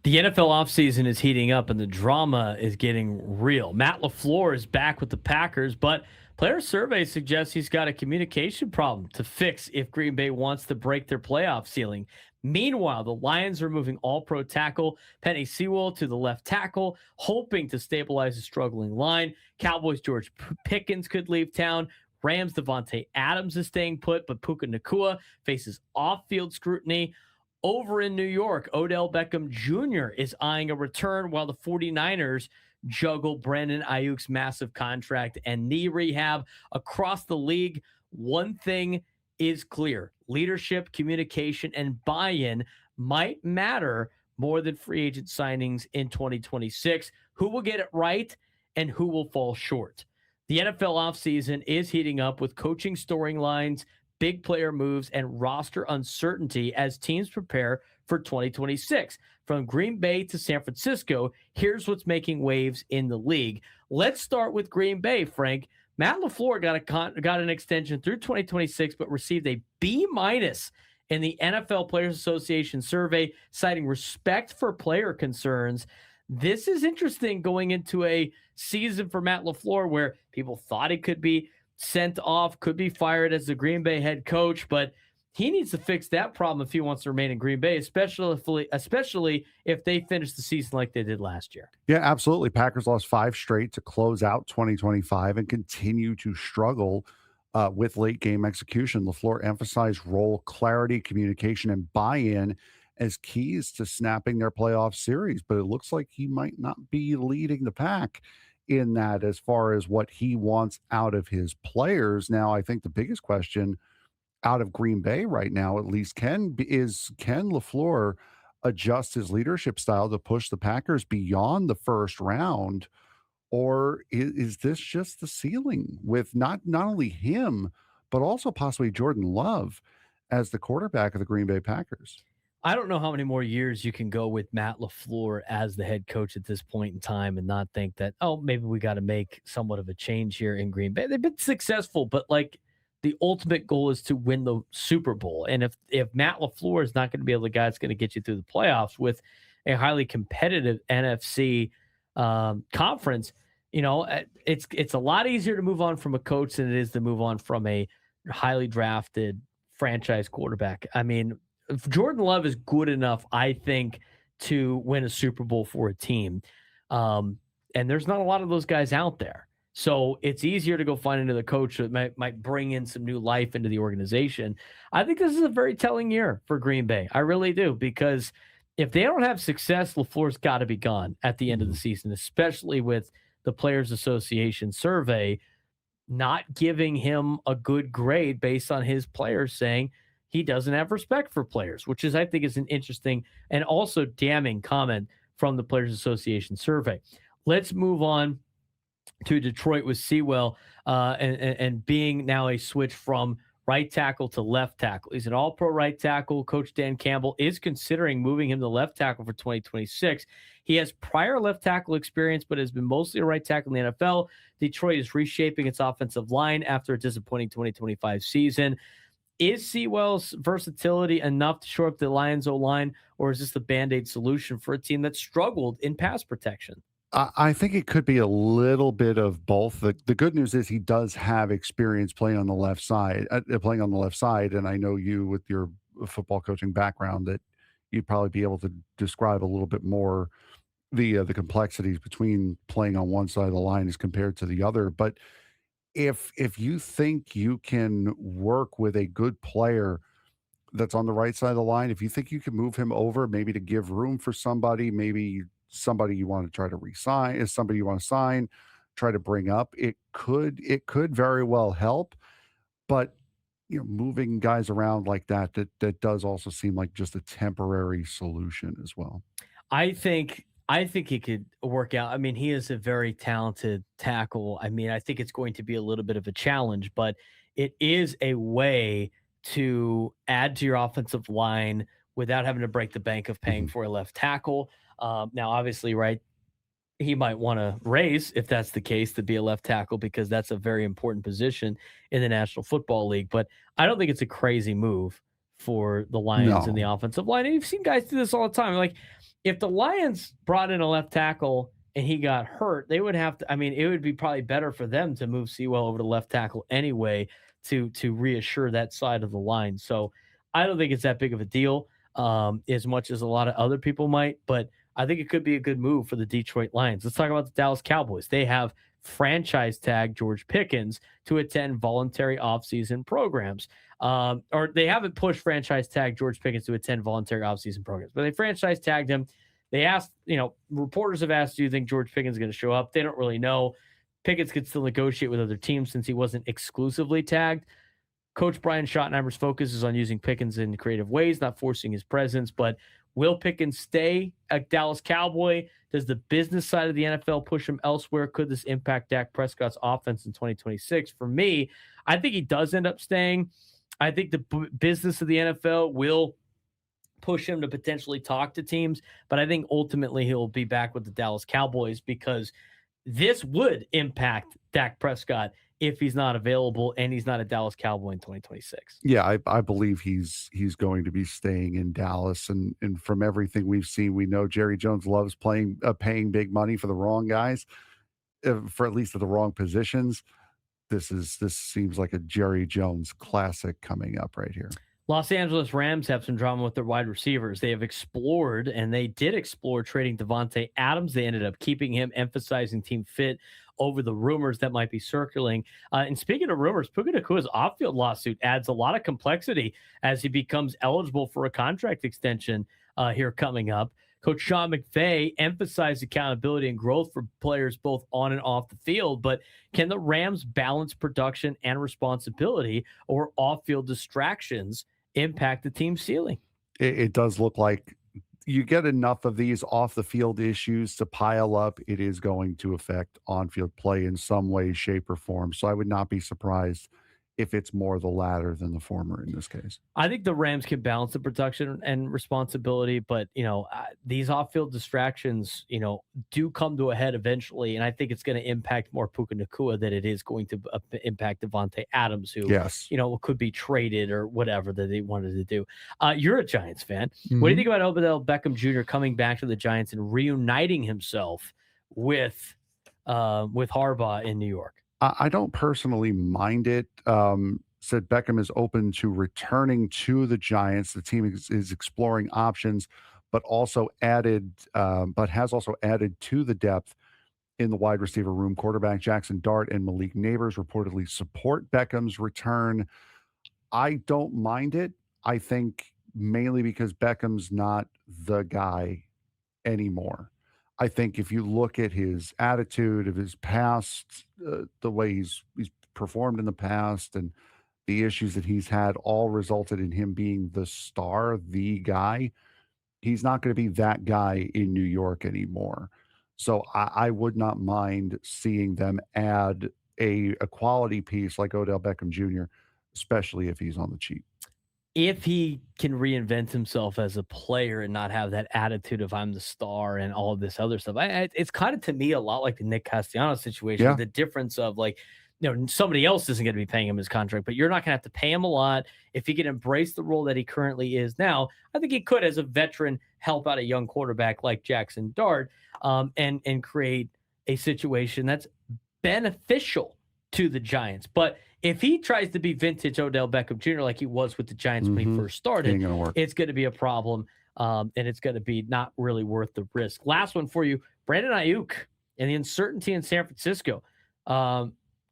The NFL offseason is heating up and the drama is getting real. Matt LaFleur is back with the Packers, but player survey suggests he's got a communication problem to fix if Green Bay wants to break their playoff ceiling. Meanwhile, the Lions are moving all-pro tackle Penny Sewell to the left tackle, hoping to stabilize a struggling line. Cowboys' George Pickens could leave town. Rams' Devontae Adams is staying put, but Puka Nakua faces off-field scrutiny. Over in New York, Odell Beckham Jr. is eyeing a return while the 49ers juggle Brandon Aiyuk's massive contract and knee rehab. Across the league, one thing is clear. Leadership, communication, and buy-in might matter more than free agent signings in 2026. Who will get it right and who will fall short? The NFL offseason is heating up with coaching storylines, big player moves, and roster uncertainty as teams prepare for 2026. From Green Bay to San Francisco, here's what's making waves in the league. Let's start with Green Bay, Frank. Matt LaFleur got an extension through 2026, but received a B- in the NFL Players Association survey, citing respect for player concerns. This is interesting going into a season for Matt LaFleur where people thought he could be sent off, could be fired as the Green Bay head coach, but he needs to fix that problem if he wants to remain in Green Bay, especially if they finish the season like they did last year. Yeah, absolutely. Packers lost 5 straight to close out 2025 and continue to struggle with late game execution. LaFleur emphasized role clarity, communication, and buy-in as keys to snapping their playoff series, but it looks like he might not be leading the pack in that as far as what he wants out of his players. Now, I think the biggest question out of Green Bay right now, at least, can LaFleur adjust his leadership style to push the Packers beyond the first round, or is this just the ceiling with not only him but also possibly Jordan Love as the quarterback of the Green Bay Packers? I don't know how many more years you can go with Matt LaFleur as the head coach at this point in time and not think that, oh, maybe we got to make somewhat of a change here in Green Bay. They've been successful, but like the ultimate goal is to win the Super Bowl. And if Matt LaFleur is not going to be able to guy that's going to get you through the playoffs with a highly competitive NFC conference, it's a lot easier to move on from a coach than it is to move on from a highly drafted franchise quarterback. I mean, if Jordan Love is good enough, I think, to win a Super Bowl for a team. And there's not a lot of those guys out there. So it's easier to go find another coach that might bring in some new life into the organization. I think this is a very telling year for Green Bay. I really do, because if they don't have success, LaFleur's got to be gone at the end of the season, especially with the Players Association survey not giving him a good grade based on his players saying he doesn't have respect for players, which I think is an interesting and also damning comment from the Players Association survey. Let's move on to Detroit with Sewell and being now a switch from right tackle to left tackle. He's an all-pro right tackle. Coach Dan Campbell is considering moving him to left tackle for 2026. He has prior left tackle experience, but has been mostly a right tackle in the NFL. Detroit is reshaping its offensive line after a disappointing 2025 season. Is Sewell's versatility enough to shore up the Lions' O-line, or is this the Band-Aid solution for a team that struggled in pass protection? I think it could be a little bit of both. The good news is he does have experience playing on the left side, and I know you, with your football coaching background, that you'd probably be able to describe a little bit more the complexities between playing on one side of the line as compared to the other. But if you think you can work with a good player that's on the right side of the line, if you think you can move him over, maybe to give room for somebody, maybe somebody you want to try to re-sign, is somebody you want to sign, try to bring up, it could very well help. But moving guys around like that does also seem like just a temporary solution as well. I think he could work out. I mean, he is a very talented tackle. I mean, I think it's going to be a little bit of a challenge, but it is a way to add to your offensive line without having to break the bank of paying for a left tackle. Now, obviously, right, he might want to raise, if that's the case, to be a left tackle, because that's a very important position in the National Football League. But I don't think it's a crazy move for the Lions in the No. offensive line. And you've seen guys do this all the time. Like, if the Lions brought in a left tackle and he got hurt, they would have to. I mean, it would be probably better for them to move Sewell over to left tackle anyway to reassure that side of the line. So I don't think it's that big of a deal, as much as a lot of other people might. But I think it could be a good move for the Detroit Lions. Let's talk about the Dallas Cowboys. They have franchise tag George Pickens to attend voluntary offseason programs. Or they haven't pushed franchise tag George Pickens to attend voluntary offseason programs, but they franchise tagged him. They asked, reporters have asked, do you think George Pickens is going to show up? They don't really know. Pickens could still negotiate with other teams since he wasn't exclusively tagged. Coach Brian Schottenheimer's focus is on using Pickens in creative ways, not forcing his presence. But will Pickens stay a Dallas Cowboy? Does the business side of the NFL push him elsewhere? Could this impact Dak Prescott's offense in 2026? For me, I think he does end up staying. I think the business of the NFL will push him to potentially talk to teams, but I think ultimately he'll be back with the Dallas Cowboys because this would impact Dak Prescott if he's not available and he's not a Dallas Cowboy in 2026. Yeah, I believe he's going to be staying in Dallas, and from everything we've seen, we know Jerry Jones loves paying big money for the wrong guys, for at least the wrong positions. This seems like a Jerry Jones classic coming up right here. Los Angeles Rams have some drama with their wide receivers. They have explored, and they did explore trading Devontae Adams. They ended up keeping him, emphasizing team fit over the rumors that might be circling. And speaking of rumors, Puka Nakua's off-field lawsuit adds a lot of complexity as he becomes eligible for a contract extension here coming up. Coach Sean McVay emphasized accountability and growth for players both on and off the field, but can the Rams balance production and responsibility, or off-field distractions impact the team's ceiling? It does look like you get enough of these off the field issues to pile up, it is going to affect on-field play in some way, shape, or form. So I would not be surprised if it's more the latter than the former in this case. I think the Rams can balance the production and responsibility, but these off-field distractions, do come to a head eventually, and I think it's going to impact more Puka Nakua than it is going to impact Devontae Adams, who Yes. could be traded or whatever that they wanted to do. You're a Giants fan. Mm-hmm. What do you think about Odell Beckham Jr. coming back to the Giants and reuniting himself with Harbaugh in New York? I don't personally mind it. Said Beckham is open to returning to the Giants. The team is exploring options, but has also added to the depth in the wide receiver room. Quarterback Jackson Dart and Malik Neighbors reportedly support Beckham's return. I don't mind it. I think mainly because Beckham's not the guy anymore. I think if you look at his attitude of his past, the way he's performed in the past, and the issues that he's had, all resulted in him being the star, the guy. He's not going to be that guy in New York anymore. So I would not mind seeing them add a quality piece like Odell Beckham Jr., especially if he's on the cheap. If he can reinvent himself as a player and not have that attitude of I'm the star and all of this other stuff, it's kind of, to me, a lot like the Nick Castellanos situation. Yeah. The difference of, like, somebody else isn't going to be paying him his contract, but you're not going to have to pay him a lot. If he can embrace the role that he currently is now, I think he could, as a veteran, help out a young quarterback like Jackson Dart, and create a situation that's beneficial to the Giants. But if he tries to be vintage Odell Beckham Jr. like he was with the Giants when he first started, it's going to be a problem, and it's going to be not really worth the risk. Last one for you, Brandon Aiyuk and the uncertainty in San Francisco.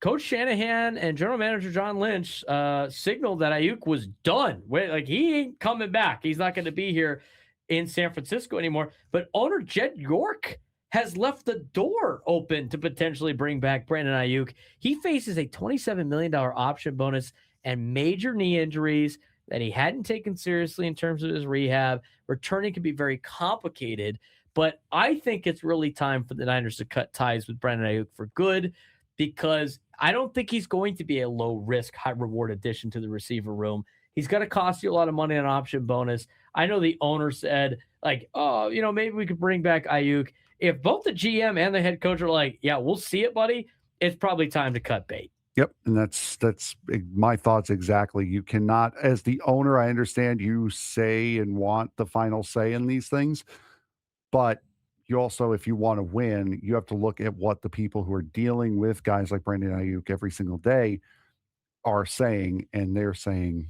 Coach Shanahan and General Manager John Lynch signaled that Aiyuk was done. Like, he ain't coming back. He's not going to be here in San Francisco anymore. But owner Jed York has left the door open to potentially bring back Brandon Aiyuk. He faces a $27 million option bonus and major knee injuries that he hadn't taken seriously in terms of his rehab. Returning can be very complicated, but I think it's really time for the Niners to cut ties with Brandon Aiyuk for good, because I don't think he's going to be a low-risk, high-reward addition to the receiver room. He's going to cost you a lot of money on option bonus. I know the owner said, like, maybe we could bring back Aiyuk. If both the GM and the head coach are like, yeah, we'll see it, buddy, it's probably time to cut bait. Yep, and my thoughts exactly. You cannot, as the owner, I understand you say and want the final say in these things, but you also, if you want to win, you have to look at what the people who are dealing with guys like Brandon Ayuk every single day are saying, and they're saying